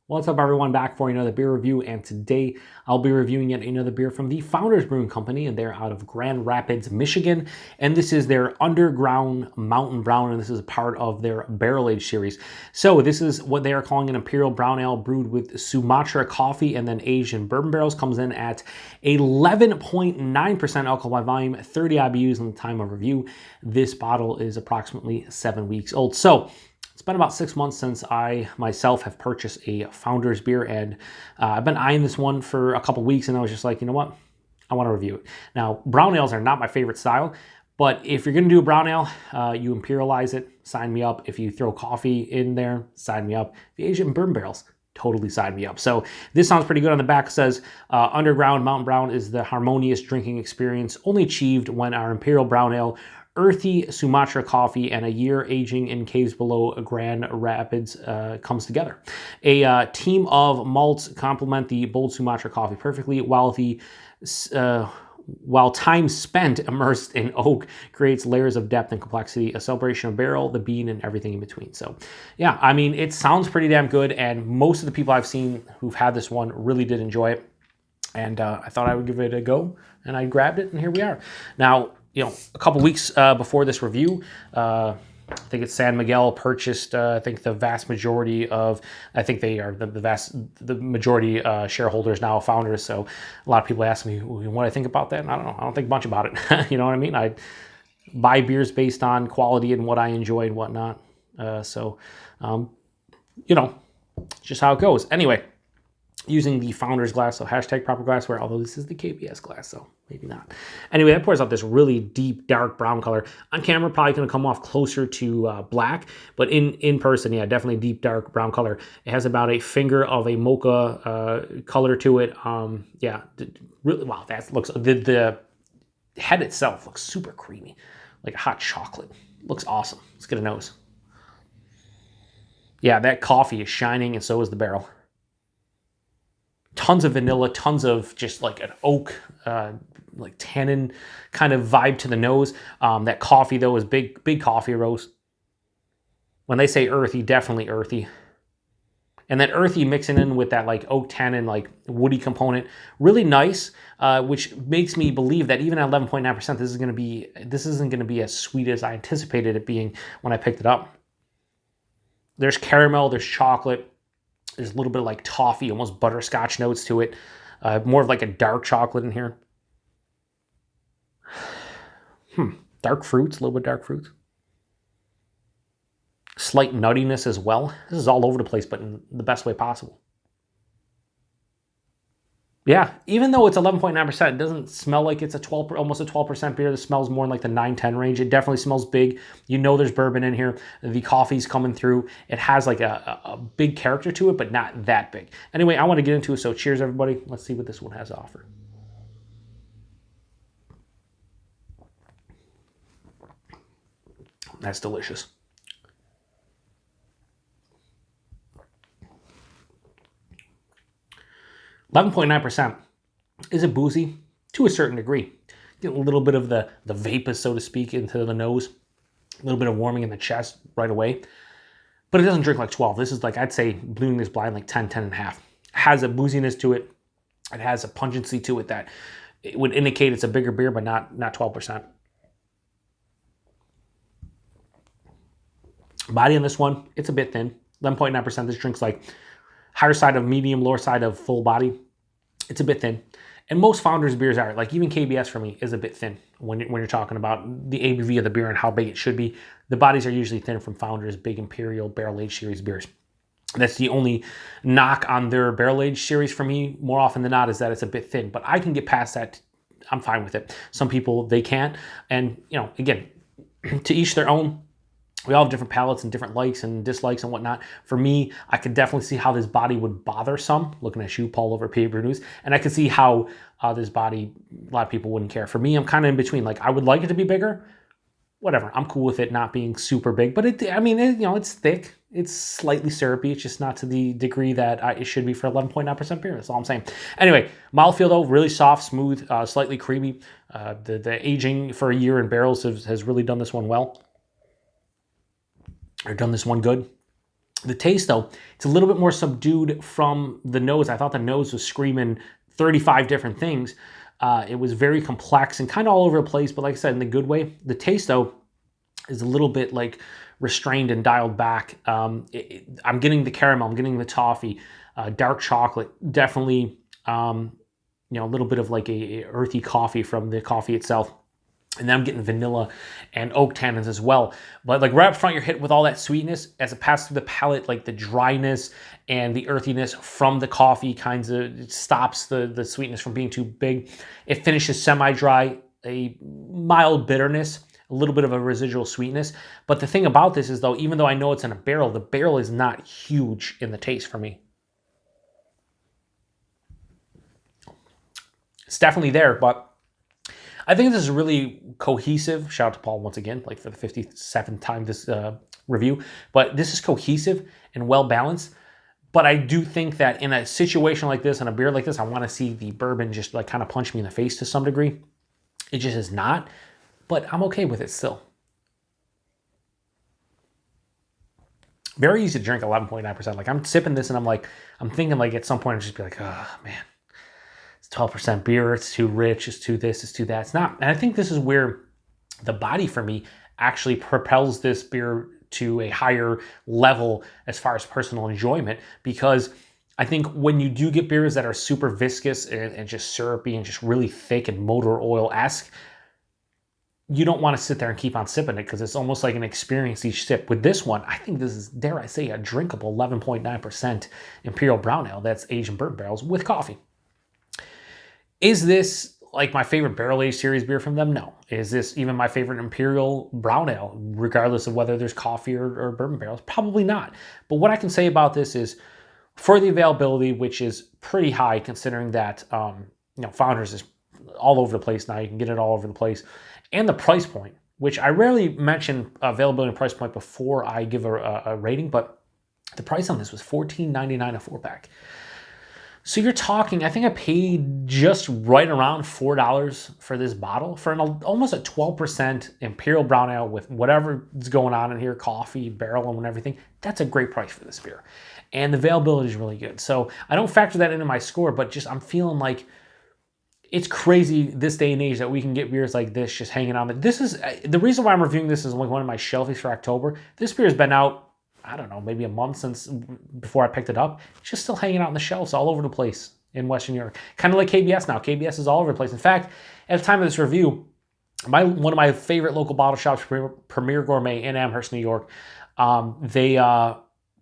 What's up, everyone? Back for another beer review, and today I'll be reviewing yet another beer from the Founders Brewing Company, and they're out of Grand Rapids, Michigan, and this is their Underground Mountain Brown, and this is a part of their barrel age series. So this is what they are calling an Imperial Brown Ale brewed with Sumatra coffee and then aged in bourbon barrels. Comes in at 11.9% alcohol by volume, 30 IBUs in the time of review. This bottle is approximately 7 weeks old. So it's been about 6 months since I myself have purchased a Founders beer, and I've been eyeing this one for a couple weeks, and I was just like, you know what? I want to review it. Now, brown ales are not my favorite style, but if you're going to do a brown ale, you imperialize it, sign me up. If you throw coffee in there, sign me up. If you age it in bourbon barrels, totally sign me up. So this sounds pretty good. On the back, it says, Underground Mountain Brown is the harmonious drinking experience only achieved when our Imperial Brown Ale, earthy Sumatra coffee, and a year aging in caves below Grand Rapids comes together. A team of malts complement the bold Sumatra coffee perfectly, while time spent immersed in oak creates layers of depth and complexity, a celebration of barrel, the bean, and everything in between. So yeah, I mean, it sounds pretty damn good, and most of the people I've seen who've had this one really did enjoy it, and I thought I would give it a go, and I grabbed it, and here we are. Now, you know, a couple weeks before this review, I think it's San Miguel purchased, I think the vast majority of, I think they are the majority shareholders now, founders. So a lot of people ask me what I think about that. And I don't know. I don't think much about it. You know what I mean? I buy beers based on quality and what I enjoy and whatnot. You know, just how it goes. Anyway, using the Founders glass, so hashtag proper glassware, although this is the KBS glass, so maybe not. Anyway, that pours out this really deep, dark brown color. On camera, probably going to come off closer to black, but in person, yeah, definitely deep, dark brown color. It has about a finger of a mocha color to it. Yeah, really, wow, that looks, the head itself looks super creamy, like hot chocolate. Looks awesome. Let's get a nose. Yeah, that coffee is shining, and so is the barrel. Tons of vanilla, tons of just like an oak, like tannin kind of vibe to the nose. That coffee, though, is big coffee roast. When they say earthy, definitely earthy. And that earthy mixing in with that like oak tannin, like woody component, really nice, which makes me believe that even at 11.9%, this isn't going to be as sweet as I anticipated it being when I picked it up. There's caramel, there's chocolate. There's a little bit of like toffee, almost butterscotch notes to it. More of like a dark chocolate in here. Dark fruits, a little bit dark fruits. Slight nuttiness as well. This is all over the place, but in the best way possible. Yeah, even though it's 11.9%, it doesn't smell like it's almost a 12% beer. This smells more in like the 9-10 range. It definitely smells big. You know there's bourbon in here. The coffee's coming through. It has like a big character to it, but not that big. Anyway, I want to get into it, so cheers, everybody. Let's see what this one has to offer. That's delicious. (11.9%) is it boozy? To a certain degree. Get a little bit of the vapors, so to speak, into the nose. A little bit of warming in the chest right away. But it doesn't drink like 12. This is like, I'd say, blowing this blind like 10 and a half. It has a booziness to it. It has a pungency to it that it would indicate it's a bigger beer, but not 12%. Body on this one, it's a bit thin. 11.9%. This drink's like higher side of medium, lower side of full body. It's a bit thin. And most Founders beers are, like even KBS for me, is a bit thin when you're talking about the ABV of the beer and how big it should be. The bodies are usually thin from Founders, big Imperial Barrel Age Series beers. That's the only knock on their Barrel Age Series for me, more often than not, is that it's a bit thin. But I can get past that. I'm fine with it. Some people, they can't. And, you know, again, to each their own. We all have different palates and different likes and dislikes and whatnot. For me, I could definitely see how this body would bother some, looking at you, Paul, over PA Brew News. And I could see how this body, a lot of people wouldn't care. For me, I'm kind of in between. Like, I would like it to be bigger. Whatever. I'm cool with it not being super big. But, it's thick. It's slightly syrupy. It's just not to the degree that it should be for 11.9% beer. That's all I'm saying. Anyway, mouthfeel, though, really soft, smooth, slightly creamy. The aging for a year in barrels has really done this one well. Or done this one good. The taste, though, it's a little bit more subdued from the nose. I thought the nose was screaming 35 different things. It was very complex and kind of all over the place, but like I said, in the good way. The taste, though, is a little bit like restrained and dialed back. I'm getting the caramel, I'm getting the toffee, dark chocolate, definitely, a little bit of like a earthy coffee from the coffee itself. And then I'm getting vanilla and oak tannins as well. But like right up front, you're hit with all that sweetness. As it passes through the palate, like the dryness and the earthiness from the coffee kinds of stops the sweetness from being too big. It finishes semi-dry, a mild bitterness, a little bit of a residual sweetness. But the thing about this is, though, even though I know it's in a barrel, the barrel is not huge in the taste for me. It's definitely there, but I think this is really cohesive. Shout out to Paul once again, like for the 57th time this review. But this is cohesive and well balanced. But I do think that in a situation like this, in a beer like this, I want to see the bourbon just like kind of punch me in the face to some degree. It just is not. But I'm okay with it still. Very easy to drink, 11.9%. Like I'm sipping this and I'm thinking like at some point I'll just be like, oh man. 12% beer, it's too rich, it's too this, it's too that. It's not. And I think this is where the body for me actually propels this beer to a higher level as far as personal enjoyment, because I think when you do get beers that are super viscous and just syrupy and just really thick and motor oil-esque, you don't want to sit there and keep on sipping it because it's almost like an experience each sip. With this one, I think this is, dare I say, a drinkable 11.9% Imperial Brown Ale that's aged in bourbon barrels with coffee. Is this like my favorite barrel-aged series beer from them? No. Is this even my favorite Imperial Brown Ale, regardless of whether there's coffee or bourbon barrels? Probably not. But what I can say about this is, for the availability, which is pretty high considering that Founders is all over the place now. You can get it all over the place. And the price point, which I rarely mention availability and price point before I give a rating, but the price on this was $14.99 a 4-pack. So you're talking, I think I paid just right around $4 for this bottle for almost a 12% Imperial Brown Ale with whatever's going on in here, coffee, barrel, and everything. That's a great price for this beer. And the availability is really good. So I don't factor that into my score, but just I'm feeling like it's crazy this day and age that we can get beers like this just hanging on. This is, the reason why I'm reviewing this is like one of my shelfies for October. This beer has been out, I don't know, maybe a month since before I picked it up. It's just still hanging out on the shelves all over the place in Western New York. Kind of like KBS now. KBS is all over the place. In fact, at the time of this review, one of my favorite local bottle shops, Premier Gourmet in Amherst, New York, they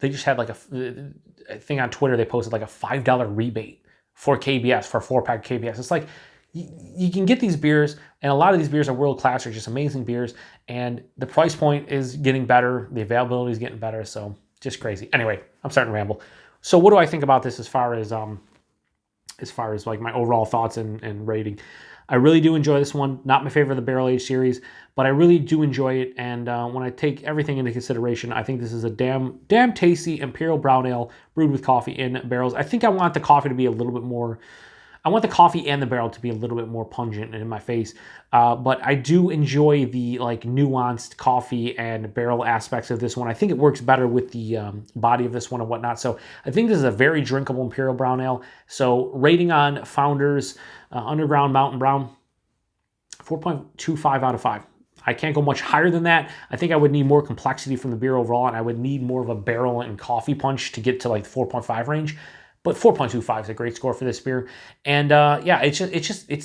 just had like a thing on Twitter. They posted like a $5 rebate for KBS, for a 4-pack KBS. It's like, you can get these beers, and a lot of these beers are world-class, they're just amazing beers, and the price point is getting better, the availability is getting better, so just crazy. Anyway, I'm starting to ramble. So what do I think about this as far as like my overall thoughts and rating? I really do enjoy this one. Not my favorite of the barrel-aged series, but I really do enjoy it, and when I take everything into consideration, I think this is a damn tasty Imperial Brown Ale brewed with coffee in barrels. I think I want the coffee to be a little bit more, I want the coffee and the barrel to be a little bit more pungent and in my face, but I do enjoy the like nuanced coffee and barrel aspects of this one. I think it works better with the body of this one and whatnot. So I think this is a very drinkable Imperial Brown Ale. So rating on Founders Underground Mountain Brown, 4.25 out of 5. I can't go much higher than that. I think I would need more complexity from the beer overall, and I would need more of a barrel and coffee punch to get to like the 4.5 range. But 4.25 is a great score for this beer. And yeah, it's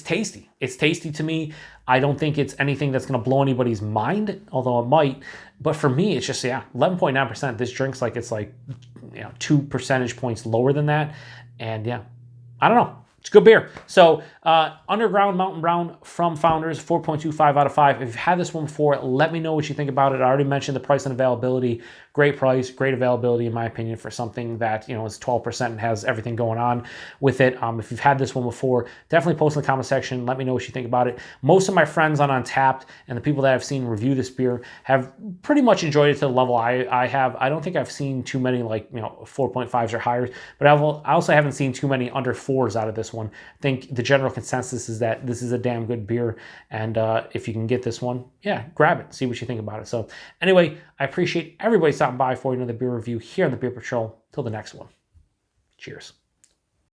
tasty. It's tasty to me. I don't think it's anything that's going to blow anybody's mind, although it might. But for me, it's just, yeah, 11.9%. This drink's like, it's like, 2 percentage points lower than that. And yeah, I don't know. It's a good beer. So Underground Mountain Brown from Founders, 4.25 out of 5. If you've had this one before, let me know what you think about it. I already mentioned the price and availability. Great price, great availability, in my opinion, for something that is 12% and has everything going on with it. If you've had this one before, definitely post in the comment section. Let me know what you think about it. Most of my friends on Untapped and the people that I've seen review this beer have pretty much enjoyed it to the level I have. I don't think I've seen too many 4.5s or higher, but I also haven't seen too many under 4s out of this one. I think the general consensus is that this is a damn good beer, and if you can get this one, yeah, grab it, see what you think about it. So anyway, I appreciate everybody's stopping by for another beer review here on the Beer Patrol. Till the next one. Cheers.